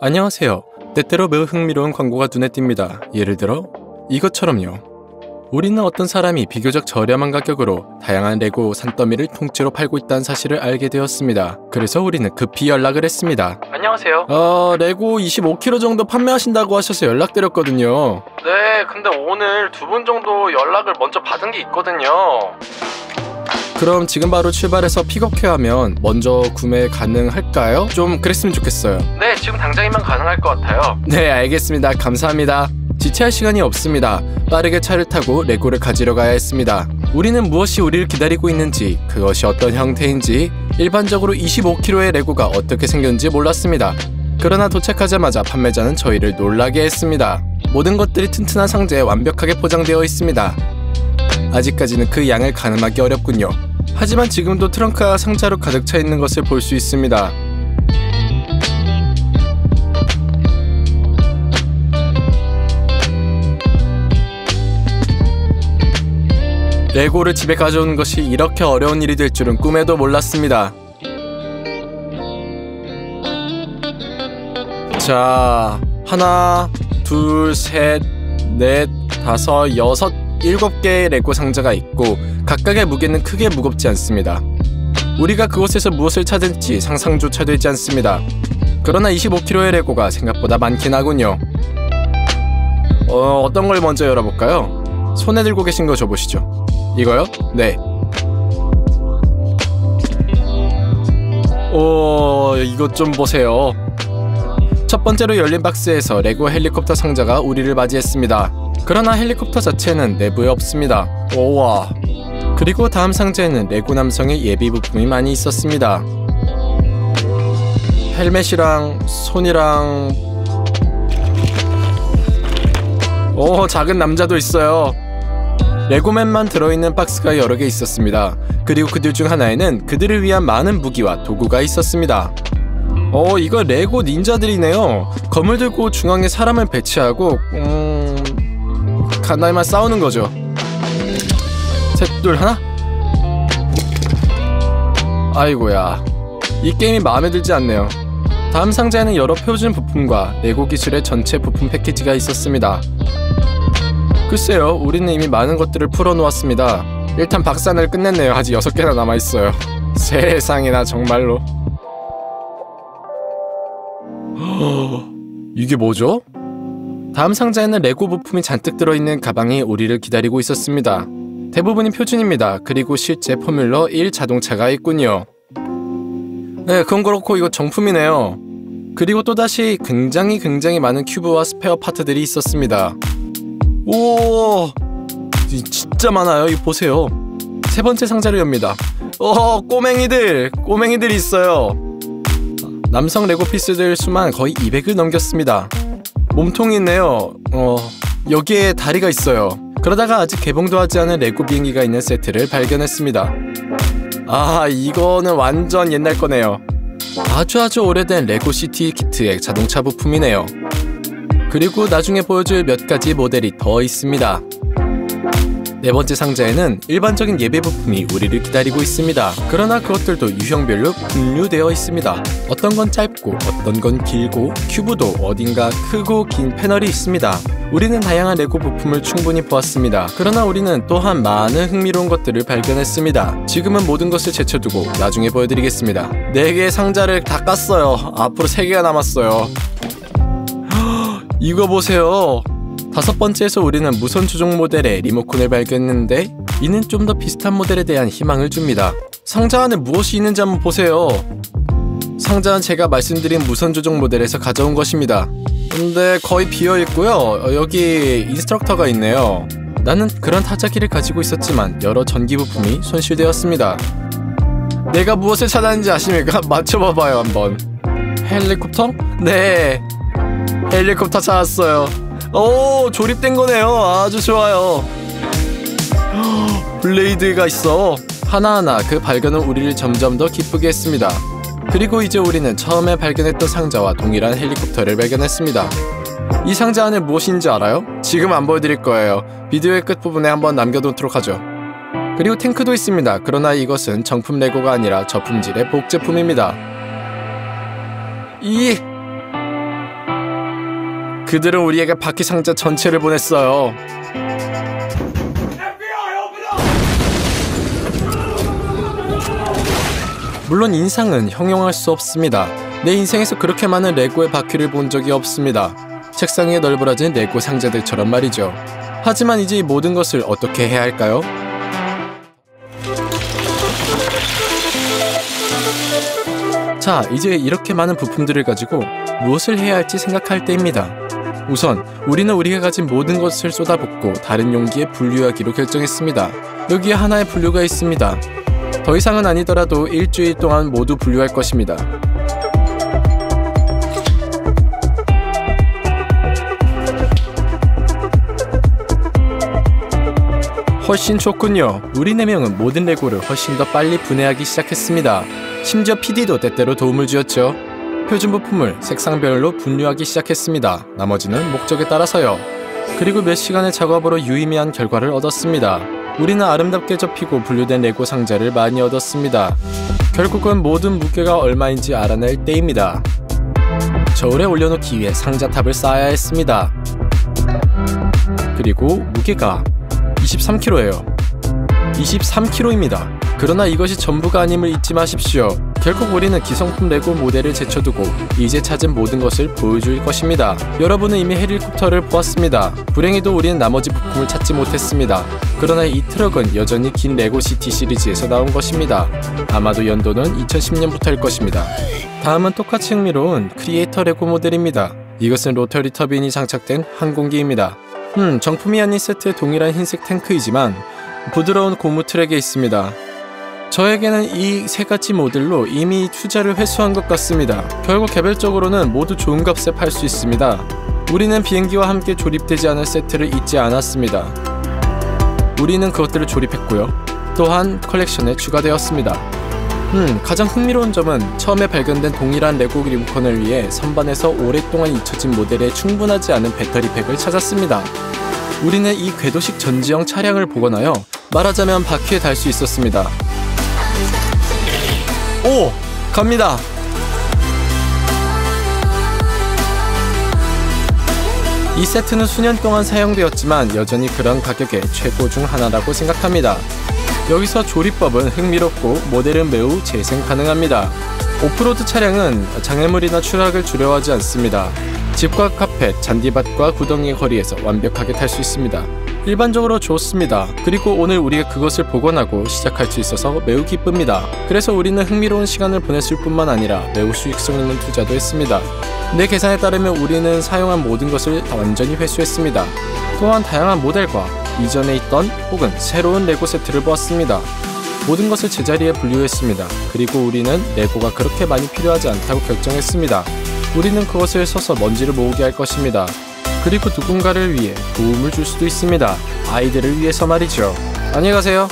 안녕하세요. 때때로 매우 흥미로운 광고가 눈에 띕니다. 예를 들어 이것처럼요. 우리는 어떤 사람이 비교적 저렴한 가격으로 다양한 레고 산더미를 통째로 팔고 있다는 사실을 알게 되었습니다. 그래서 우리는 급히 연락을 했습니다. 안녕하세요. 레고 25kg 정도 판매하신다고 하셔서 연락드렸거든요. 네, 근데 오늘 2분 정도 연락을 먼저 받은 게 있거든요. 그럼 지금 바로 출발해서 픽업해야 하면 먼저 구매 가능할까요? 좀 그랬으면 좋겠어요. 네, 지금 당장이면 가능할 것 같아요. 네, 알겠습니다. 감사합니다. 지체할 시간이 없습니다. 빠르게 차를 타고 레고를 가지러 가야 했습니다. 우리는 무엇이 우리를 기다리고 있는지, 그것이 어떤 형태인지, 일반적으로 25kg의 레고가 어떻게 생겼는지 몰랐습니다. 그러나 도착하자마자 판매자는 저희를 놀라게 했습니다. 모든 것들이 튼튼한 상자에 완벽하게 포장되어 있습니다. 아직까지는 그 양을 가늠하기 어렵군요. 하지만 지금도 트렁크와 상자로 가득 차 있는 것을 볼 수 있습니다. 레고를 집에 가져오는 것이 이렇게 어려운 일이 될 줄은 꿈에도 몰랐습니다. 자, 하나, 둘, 셋, 넷, 다섯, 여섯, 7개의 레고 상자가 있고 각각의 무게는 크게 무겁지 않습니다. 우리가 그곳에서 무엇을 찾을지 상상조차 되지 않습니다. 그러나 25kg의 레고가 생각보다 많긴 하군요. 어떤 걸 먼저 열어볼까요? 손에 들고 계신 거 줘보시죠. 이거요? 네. 이것 좀 보세요. 첫 번째로 열린 박스에서 레고 헬리콥터 상자가 우리를 맞이했습니다. 그러나 헬리콥터 자체는 내부에 없습니다. 오와. 그리고 다음 상자에는 레고 남성의 예비 부품이 많이 있었습니다. 헬멧이랑 손이랑 작은 남자도 있어요. 레고맨만 들어있는 박스가 여러 개 있었습니다. 그리고 그들 중 하나에는 그들을 위한 많은 무기와 도구가 있었습니다. 이거 레고 닌자들이네요. 검을 들고 중앙에 사람을 배치하고 간단히만 싸우는 거죠. 셋, 둘, 하나? 아이고야, 이 게임이 마음에 들지 않네요. 다음 상자에는 여러 표준 부품과 레고 기술의 전체 부품 패키지가 있었습니다. 글쎄요, 우리는 이미 많은 것들을 풀어놓았습니다. 일단 박스 하나를 끝냈네요. 아직 6개나 남아있어요. 세상에나 정말로. 이게 뭐죠? 다음 상자에는 레고 부품이 잔뜩 들어있는 가방이 우리를 기다리고 있었습니다. 대부분이 표준입니다. 그리고 실제 포뮬러 1 자동차가 있군요. 네, 그건 그렇고 이거 정품이네요. 그리고 또다시 굉장히 많은 큐브와 스페어 파트들이 있었습니다. 오, 진짜 많아요. 이거 보세요. 세 번째 상자를 엽니다. 꼬맹이들이 있어요. 남성 레고 피스들 수만 거의 200을 넘겼습니다. 몸통이 있네요. 여기에 다리가 있어요. 그러다가 아직 개봉도 하지 않은 레고 비행기가 있는 세트를 발견했습니다. 이거는 완전 옛날 거네요. 아주 오래된 레고 시티 키트의 자동차 부품이네요. 그리고 나중에 보여줄 몇 가지 모델이 더 있습니다. 네 번째 상자에는 일반적인 예배 부품이 우리를 기다리고 있습니다. 그러나 그것들도 유형별로 분류되어 있습니다. 어떤 건 짧고 어떤 건 길고 큐브도 어딘가 크고 긴 패널이 있습니다. 우리는 다양한 레고 부품을 충분히 보았습니다. 그러나 우리는 또한 많은 흥미로운 것들을 발견했습니다. 지금은 모든 것을 제쳐두고 나중에 보여드리겠습니다. 4개의 상자를 다 깠어요. 앞으로 3개가 남았어요. 이거 보세요. 5번째에서 우리는 무선 조종 모델의 리모컨을 발견했는데 이는 좀 더 비슷한 모델에 대한 희망을 줍니다. 상자 안에 무엇이 있는지 한번 보세요. 상자는 제가 말씀드린 무선 조종 모델에서 가져온 것입니다. 근데 거의 비어있고요. 여기 인스트럭터가 있네요. 나는 그런 타짜기를 가지고 있었지만 여러 전기 부품이 손실되었습니다. 내가 무엇을 찾았는지 아십니까? 맞춰봐봐요 한번. 헬리콥터? 네, 헬리콥터 찾았어요. 조립된 거네요. 아주 좋아요. 블레이드가 있어. 하나하나 그 발견은 우리를 점점 더 기쁘게 했습니다. 그리고 이제 우리는 처음에 발견했던 상자와 동일한 헬리콥터를 발견했습니다. 이 상자 안에 무엇인지 알아요? 지금 안 보여드릴 거예요. 비디오의 끝부분에 한번 남겨놓도록 하죠. 그리고 탱크도 있습니다. 그러나 이것은 정품 레고가 아니라 저품질의 복제품입니다. 그들은 우리에게 바퀴 상자 전체를 보냈어요. 물론 인상은 형용할 수 없습니다. 내 인생에서 그렇게 많은 레고의 바퀴를 본 적이 없습니다. 책상 위에 널브러진 레고 상자들처럼 말이죠. 하지만 이제 이 모든 것을 어떻게 해야 할까요? 자, 이제 이렇게 많은 부품들을 가지고 무엇을 해야 할지 생각할 때입니다. 우선 우리는 우리가 가진 모든 것을 쏟아붓고 다른 용기에 분류하기로 결정했습니다. 여기에 하나의 분류가 있습니다. 더 이상은 아니더라도 일주일 동안 모두 분류할 것입니다. 훨씬 좋군요. 우리 4명은 모든 레고를 훨씬 더 빨리 분해하기 시작했습니다. 심지어 PD도 때때로 도움을 주었죠. 표준 부품을 색상별로 분류하기 시작했습니다. 나머지는 목적에 따라서요. 그리고 몇 시간의 작업으로 유의미한 결과를 얻었습니다. 우리는 아름답게 접히고 분류된 레고 상자를 많이 얻었습니다. 결국은 모든 무게가 얼마인지 알아낼 때입니다. 저울에 올려놓기 위해 상자탑을 쌓아야 했습니다. 그리고 무게가 23kg예요. 23kg입니다. 그러나 이것이 전부가 아님을 잊지 마십시오. 결국 우리는 기성품 레고 모델을 제쳐두고 이제 찾은 모든 것을 보여줄 것입니다. 여러분은 이미 헬리콥터를 보았습니다. 불행히도 우리는 나머지 부품을 찾지 못했습니다. 그러나 이 트럭은 여전히 긴 레고시티 시리즈에서 나온 것입니다. 아마도 연도는 2010년부터일 것입니다. 다음은 똑같이 흥미로운 크리에이터 레고 모델입니다. 이것은 로터리 터빈이 장착된 항공기입니다. 정품이 아닌 세트의 동일한 흰색 탱크이지만 부드러운 고무 트랙에 있습니다. 저에게는 이 세 가지 모델로 이미 투자를 회수한 것 같습니다. 결국 개별적으로는 모두 좋은 값에 팔 수 있습니다. 우리는 비행기와 함께 조립되지 않은 세트를 잊지 않았습니다. 우리는 그것들을 조립했고요. 또한 컬렉션에 추가되었습니다. 가장 흥미로운 점은 처음에 발견된 동일한 레고 리모컨을 위해 선반에서 오랫동안 잊혀진 모델에 충분하지 않은 배터리팩을 찾았습니다. 우리는 이 궤도식 전지형 차량을 복원하여 말하자면 바퀴에 달 수 있었습니다. 오! 갑니다! 이 세트는 수년 동안 사용되었지만 여전히 그런 가격의 최고 중 하나라고 생각합니다. 여기서 조립법은 흥미롭고 모델은 매우 재생 가능합니다. 오프로드 차량은 장애물이나 추락을 두려워하지 않습니다. 집과 카펫, 잔디밭과 구덩이의 거리에서 완벽하게 탈 수 있습니다. 일반적으로 좋습니다. 그리고 오늘 우리가 그것을 복원하고 시작할 수 있어서 매우 기쁩니다. 그래서 우리는 흥미로운 시간을 보냈을 뿐만 아니라 매우 수익성 있는 투자도 했습니다. 내 계산에 따르면 우리는 사용한 모든 것을 완전히 회수했습니다. 또한 다양한 모델과 이전에 있던 혹은 새로운 레고 세트를 보았습니다. 모든 것을 제자리에 분류했습니다. 그리고 우리는 레고가 그렇게 많이 필요하지 않다고 결정했습니다. 우리는 그것을 써서 먼지를 모으게 할 것입니다. 그리고 누군가를 위해 도움을 줄 수도 있습니다. 아이들을 위해서 말이죠. 안녕히 가세요.